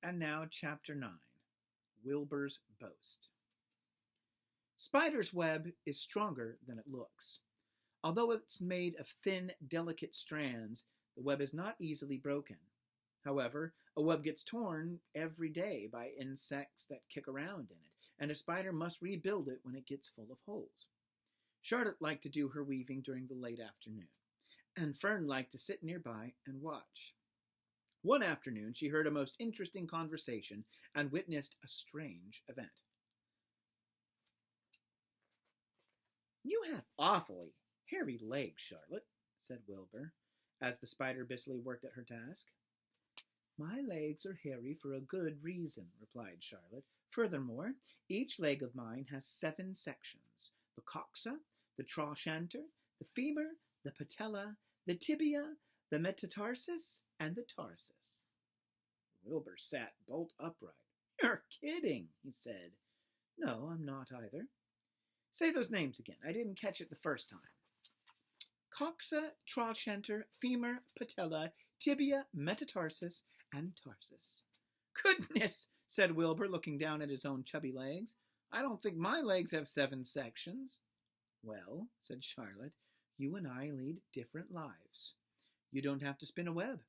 And now, Chapter 9, Wilbur's Boast. Spider's web is stronger than it looks. Although it's made of thin, delicate strands, the web is not easily broken. However, a web gets torn every day by insects that kick around in it, and a spider must rebuild it when it gets full of holes. Charlotte liked to do her weaving during the late afternoon, and Fern liked to sit nearby and watch. One afternoon, she heard a most interesting conversation and witnessed a strange event. "You have awfully hairy legs, Charlotte," said Wilbur, as the spider busily worked at her task. "My legs are hairy for a good reason," replied Charlotte. "Furthermore, each leg of mine has 7 sections: the coxa, the trochanter, the femur, the patella, the tibia, the metatarsus, and the tarsus." Wilbur sat bolt upright. "You're kidding," he said. "No, I'm not either." "Say those names again. I didn't catch it the first time." "Coxa, trochanter, femur, patella, tibia, metatarsus, and tarsus." "Goodness," said Wilbur, looking down at his own chubby legs. "I don't think my legs have 7 sections." "Well," said Charlotte, "you and I lead different lives. You don't have to spin a web.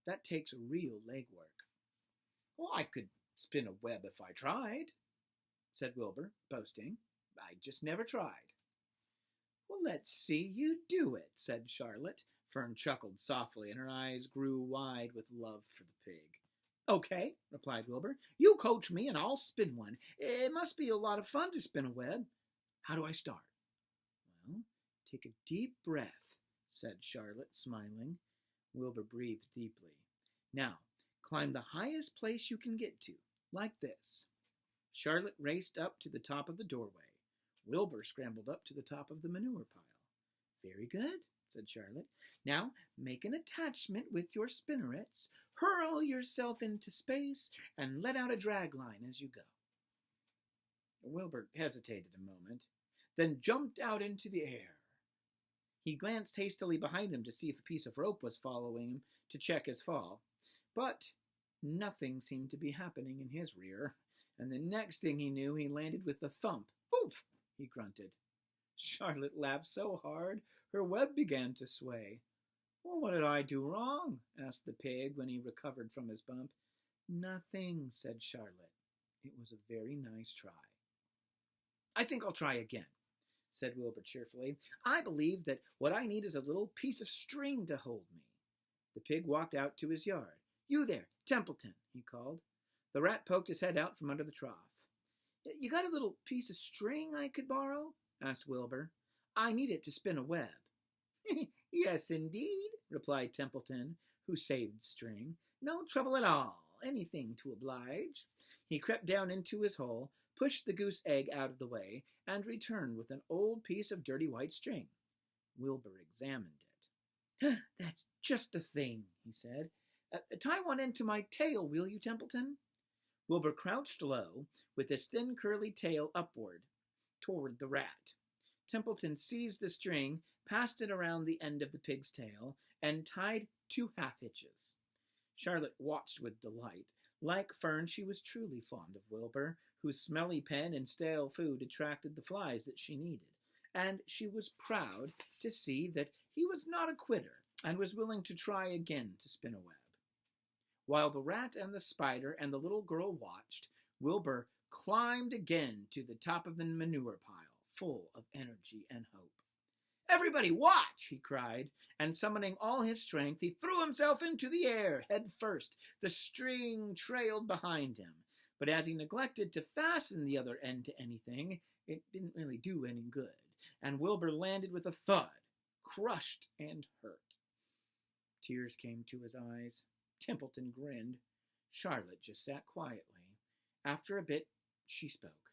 That takes real legwork." "Well, I could spin a web if I tried," said Wilbur, boasting. "I just never tried." "Well, let's see you do it," said Charlotte. Fern chuckled softly, and her eyes grew wide with love for the pig. "Okay," replied Wilbur. "You coach me, and I'll spin one. It must be a lot of fun to spin a web. How do I start?" "Well, take a deep breath," said Charlotte, smiling. Wilbur breathed deeply. "Now, climb the highest place you can get to, like this." Charlotte raced up to the top of the doorway. Wilbur scrambled up to the top of the manure pile. "Very good," said Charlotte. "Now make an attachment with your spinnerets, hurl yourself into space, and let out a drag line as you go." Wilbur hesitated a moment, then jumped out into the air. He glanced hastily behind him to see if a piece of rope was following him to check his fall, but nothing seemed to be happening in his rear, and the next thing he knew, he landed with a thump. "Oof!" he grunted. Charlotte laughed so hard, her web began to sway. "Well, what did I do wrong?" asked the pig when he recovered from his bump. "Nothing," said Charlotte. "It was a very nice try." "I think I'll try again," said Wilbur cheerfully. "I believe that what I need is a little piece of string to hold me." The pig walked out to his yard. "You there, Templeton," he called. The rat poked his head out from under the trough. "You got a little piece of string I could borrow?" asked Wilbur. "I need it to spin a web." "Yes, indeed," replied Templeton, who saved string. "No trouble at all. Anything to oblige." He crept down into his hole, pushed the goose egg out of the way, and returned with an old piece of dirty white string. Wilbur examined it. "That's just the thing," he said. "Tie one end to my tail, will you, Templeton?" Wilbur crouched low, with his thin curly tail upward, toward the rat. Templeton seized the string, passed it around the end of the pig's tail, and tied 2 half-hitches. Charlotte watched with delight. Like Fern, she was truly fond of Wilbur, whose smelly pen and stale food attracted the flies that she needed, and she was proud to see that he was not a quitter and was willing to try again to spin a web. While the rat and the spider and the little girl watched, Wilbur climbed again to the top of the manure pile, full of energy and hope. "Everybody watch!" he cried, and summoning all his strength, he threw himself into the air, head first. The string trailed behind him, but as he neglected to fasten the other end to anything, it didn't really do any good, and Wilbur landed with a thud, crushed and hurt. Tears came to his eyes. Templeton grinned. Charlotte just sat quietly. After a bit, she spoke.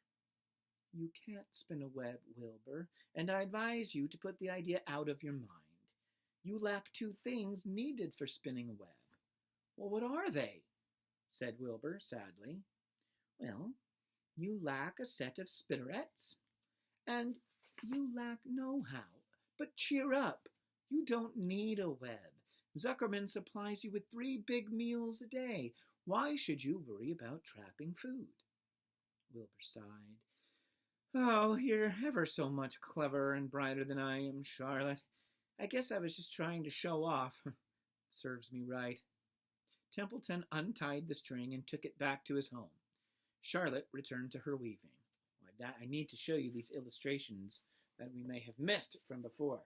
"You can't spin a web, Wilbur, and I advise you to put the idea out of your mind. You lack 2 things needed for spinning a web." "Well, what are they?" said Wilbur sadly. "Well, you lack a set of spinnerets, and you lack know-how. But cheer up. You don't need a web. Zuckerman supplies you with 3 big meals a day. Why should you worry about trapping food? Wilbur sighed. Oh, you're ever so much cleverer and brighter than I am, Charlotte. I guess I was just trying to show off. Serves me right. Templeton untied the string and took it back to his home. Charlotte returned to her weaving. I need to show you these illustrations that we may have missed from before.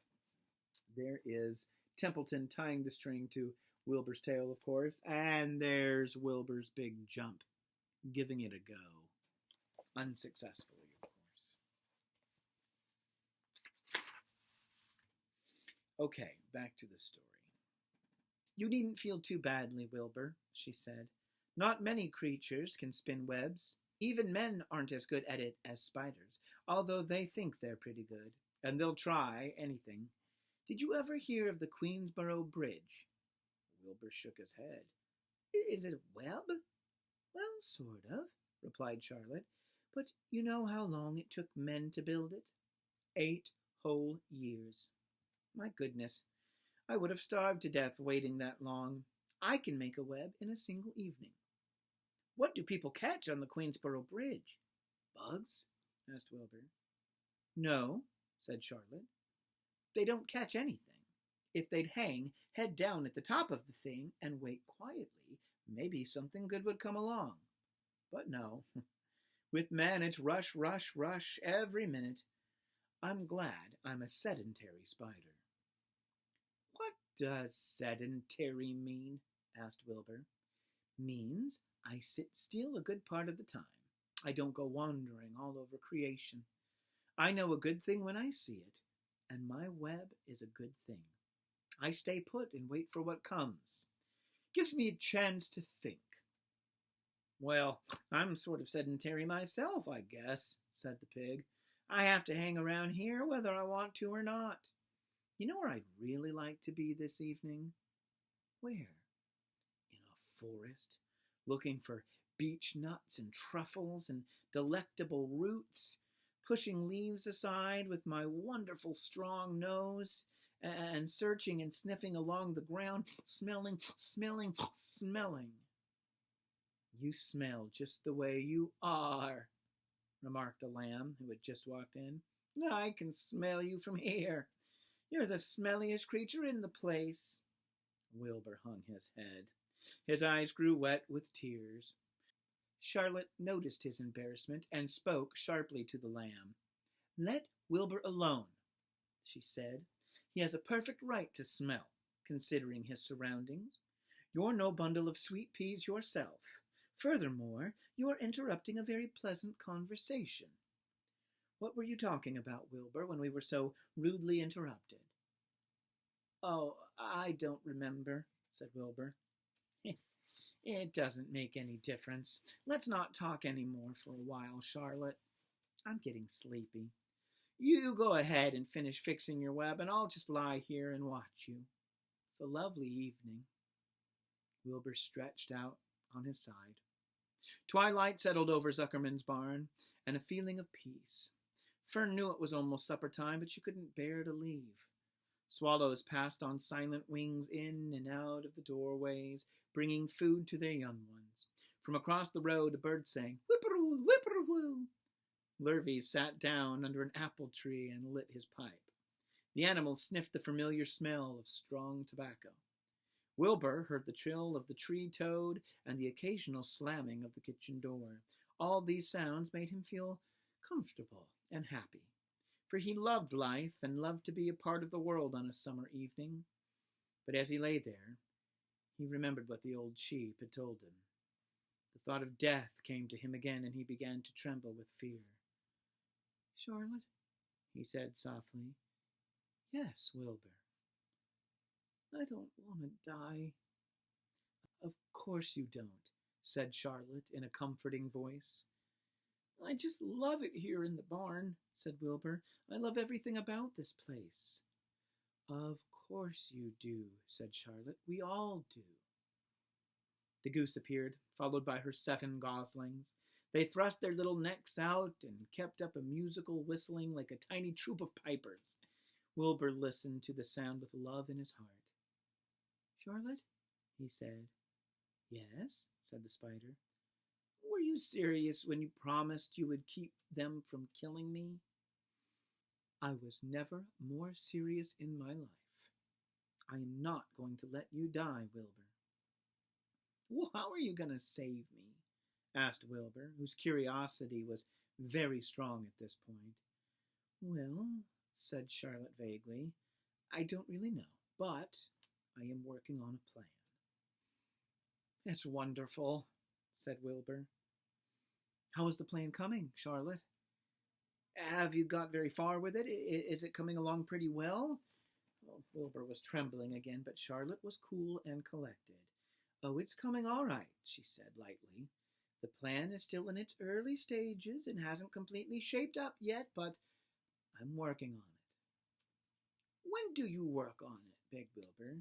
There is Templeton tying the string to Wilbur's tail, of course, and there's Wilbur's big jump, giving it a go. Unsuccessfully, of course. Okay, back to the story. You needn't feel too badly, Wilbur, she said. Not many creatures can spin webs. Even men aren't as good at it as spiders, although they think they're pretty good, and they'll try anything. Did you ever hear of the Queensborough Bridge? Wilbur shook his head. Is it a web? Well, sort of, replied Charlotte. But you know how long it took men to build it? 8 whole years. My goodness, I would have starved to death waiting that long. I can make a web in a single evening. What do people catch on the Queensborough Bridge? Bugs? Asked Wilbur. No, said Charlotte. They don't catch anything. If they'd hang head down at the top of the thing and wait quietly, maybe something good would come along. But no. With men, it's rush, rush, rush every minute. I'm glad I'm a sedentary spider. What does sedentary mean? Asked Wilbur. Means I sit still a good part of the time. I don't go wandering all over creation. I know a good thing when I see it, and my web is a good thing. I stay put and wait for what comes. Gives me a chance to think. Well, I'm sort of sedentary myself, I guess, said the pig. I have to hang around here whether I want to or not. You know where I'd really like to be this evening? Where? In a forest, looking for beech nuts and truffles and delectable roots, pushing leaves aside with my wonderful strong nose, and searching and sniffing along the ground, smelling. You smell just the way you are, remarked a lamb who had just walked in. I can smell you from here. You're the smelliest creature in the place. Wilbur hung his head. His eyes grew wet with tears. Charlotte noticed his embarrassment and spoke sharply to the lamb. Let Wilbur alone, she said. He has a perfect right to smell, considering his surroundings. You're no bundle of sweet peas yourself. Furthermore, you are interrupting a very pleasant conversation. What were you talking about, Wilbur, when we were so rudely interrupted? Oh, I don't remember, said Wilbur. It doesn't make any difference. Let's not talk any more for a while, Charlotte. I'm getting sleepy. You go ahead and finish fixing your web, and I'll just lie here and watch you. It's a lovely evening. Wilbur stretched out on his side. Twilight settled over Zuckerman's barn, and a feeling of peace. Fern knew it was almost supper time, but she couldn't bear to leave. Swallows passed on silent wings in and out of the doorways, bringing food to their young ones. From across the road, a bird sang, whippoorwill, whippoorwill. Lurvy sat down under an apple tree and lit his pipe. The animals sniffed the familiar smell of strong tobacco. Wilbur heard the trill of the tree toad and the occasional slamming of the kitchen door. All these sounds made him feel comfortable and happy, for he loved life and loved to be a part of the world on a summer evening. But as he lay there, he remembered what the old sheep had told him. The thought of death came to him again, and he began to tremble with fear. Charlotte, he said softly. Yes, Wilbur. I don't want to die. Of course you don't, said Charlotte in a comforting voice. I just love it here in the barn, said Wilbur. I love everything about this place. Of course you do, said Charlotte. We all do. The goose appeared, followed by her 7 goslings. They thrust their little necks out and kept up a musical whistling like a tiny troop of pipers. Wilbur listened to the sound with love in his heart. Charlotte, he said, Yes, said the spider. Were you serious when you promised you would keep them from killing me? I was never more serious in my life. I am not going to let you die, Wilbur. Well, how are you going to save me? Asked Wilbur, whose curiosity was very strong at this point. Well, said Charlotte vaguely, I don't really know, but I am working on a plan. It's wonderful, said Wilbur. How is the plan coming, Charlotte? Have you got very far with it? Is it coming along pretty well? Oh, Wilbur was trembling again, but Charlotte was cool and collected. Oh, it's coming all right, she said lightly. The plan is still in its early stages and hasn't completely shaped up yet, but I'm working on it. When do you work on it? Begged Wilbur.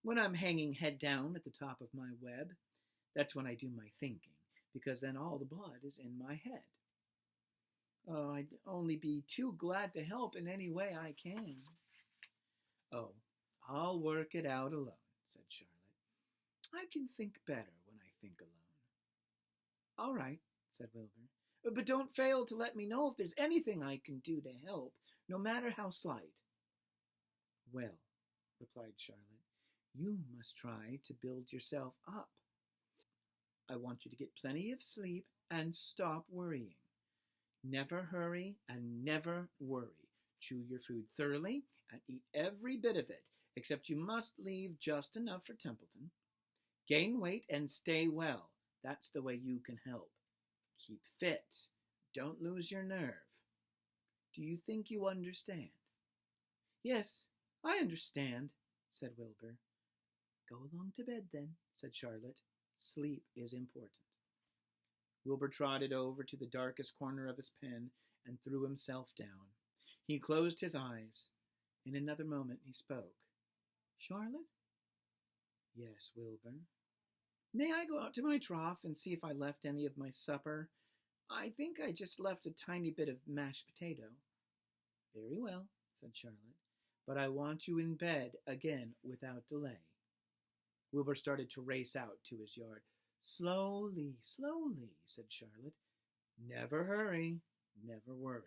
When I'm hanging head down at the top of my web. That's when I do my thinking, because then all the blood is in my head. Oh, I'd only be too glad to help in any way I can. Oh, I'll work it out alone, said Charlotte. I can think better when I think alone. All right, said Wilbur. But don't fail to let me know if there's anything I can do to help, no matter how slight. Well, replied Charlotte, you must try to build yourself up. I want you to get plenty of sleep and stop worrying. Never hurry and never worry. Chew your food thoroughly and eat every bit of it, except you must leave just enough for Templeton. Gain weight and stay well. That's the way you can help. Keep fit. Don't lose your nerve. Do you think you understand? Yes, I understand, said Wilbur. Go along to bed then, said Charlotte. Sleep is important. Wilbur trotted over to the darkest corner of his pen and threw himself down. He closed his eyes. In another moment he spoke. Charlotte? Yes, Wilbur. May I go out to my trough and see if I left any of my supper? I think I just left a tiny bit of mashed potato. Very well, said Charlotte, but I want you in bed again without delay. Wilbur started to race out to his yard. Slowly, slowly, said Charlotte. Never hurry, never worry.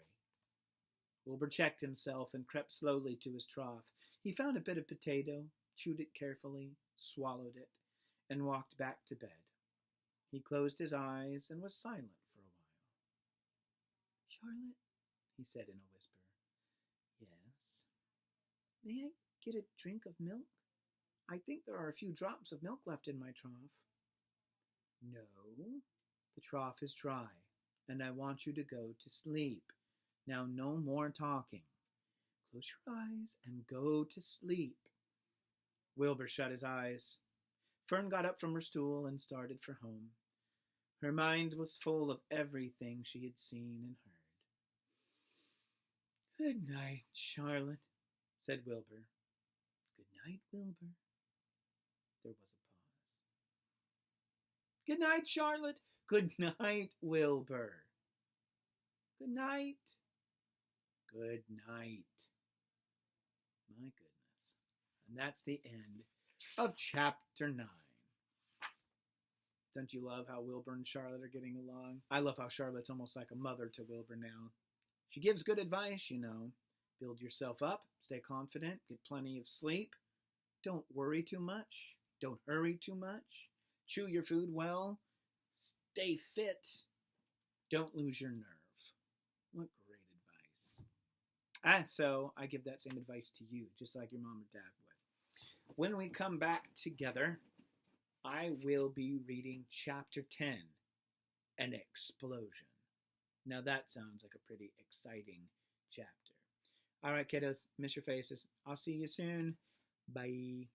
Wilbur checked himself and crept slowly to his trough. He found a bit of potato, chewed it carefully, swallowed it, and walked back to bed. He closed his eyes and was silent for a while. Charlotte, he said in a whisper. Yes. May I get a drink of milk? I think there are a few drops of milk left in my trough. No, the trough is dry, and I want you to go to sleep. Now no more talking. Close your eyes and go to sleep. Wilbur shut his eyes. Fern got up from her stool and started for home. Her mind was full of everything she had seen and heard. Good night, Charlotte, said Wilbur. Good night, Wilbur. There was a pause. Good night, Charlotte. Good night, Wilbur. Good night. Good night. My goodness. And that's the end of Chapter 9. Don't you love how Wilbur and Charlotte are getting along? I love how Charlotte's almost like a mother to Wilbur now. She gives good advice, you know. Build yourself up, stay confident, get plenty of sleep. Don't worry too much. Don't hurry too much. Chew your food well. Stay fit. Don't lose your nerve. What great advice. So I give that same advice to you, just like your mom or dad would. When we come back together, I will be reading Chapter 10, An Explosion. Now that sounds like a pretty exciting chapter. All right, kiddos, miss your faces. I'll see you soon. Bye.